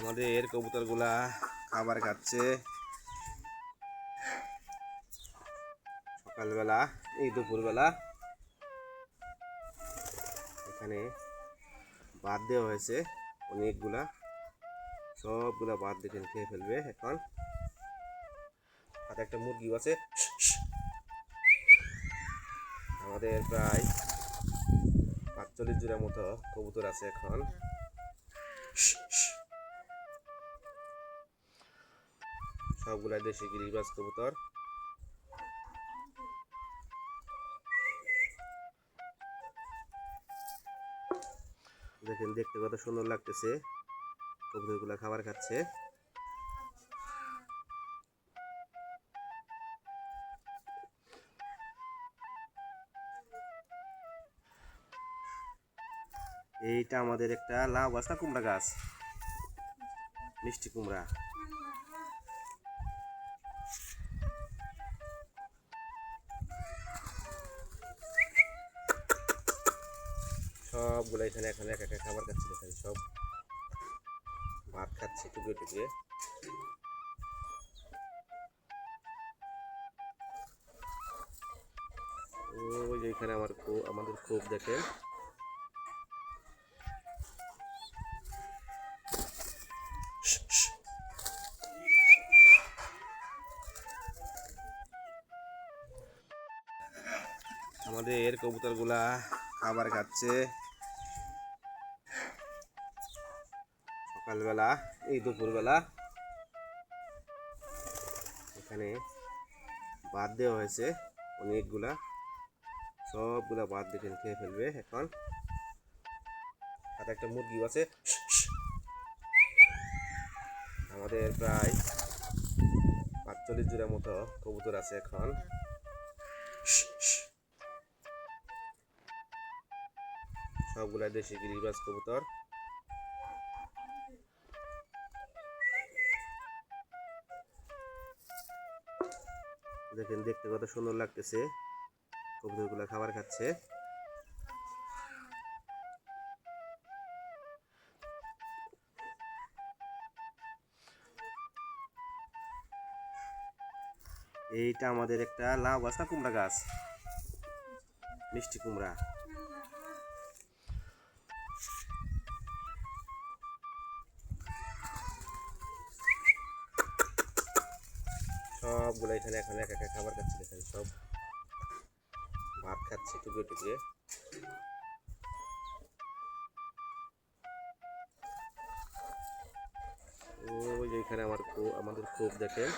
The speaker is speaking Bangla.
আমাদের কবুতরগুলা খাবার খাচ্ছে সকালবেলা, এই দুপুরবেলা। এখানে ভাত দেওয়া হয়েছে অনেকগুলা, সবগুলা ভাত দেখেন খেয়ে ফেলবে এখন। হাতে একটা মুরগি আছে। আমাদের প্রায় ৪৫ জোড়ার মতো কবুতর আছে এখন। সবগুলা দেশি গিরিবাজ কবুতর। দেখেন দেখতে কত সুন্দর লাগতেছে, কবুতরগুলা খাবার খাচ্ছে। এইটা আমাদের একটা লাউ গাছ না কুমড়া গাছ, মিষ্টি কুমড়া। সবগুলো এখানে এখন এক একা খাবার খাচ্ছে। দেখেন সব ভাত খাচ্ছে টুকরে টুকরে। ওই যে এখানে আমাদের খুব দেখেন। আমাদের কবুতরগুলা খাবার খাচ্ছে সকালবেলা, এই দুপুরবেলা। এখানে ভাত দেওয়া হয়েছে অনেকগুলা, সবগুলা ভাত দেখেন খেয়ে ফেলবে এখন। হাতে একটা মুরগি আছে। আমাদের প্রায় ৪৫ জোড়ার মতো কবুতর আছে এখন। সবগুলা দেশি গিরিবাজ কবুতর। দেখেন দেখতে কত সুন্দর লাগতেছে, কবুতরগুলা খাবার খাচ্ছে। এইটা আমাদের একটা লাউ গাছ না কুমড়া গাছ, মিষ্টি কুমড়া। সবগুলো এখানে এখন এক একা খাবার খাচ্ছে। দেখেন সব ভাত খাচ্ছে টুকরে টুকরে। ওই যে এখানে আমাদের খুব দেখেন।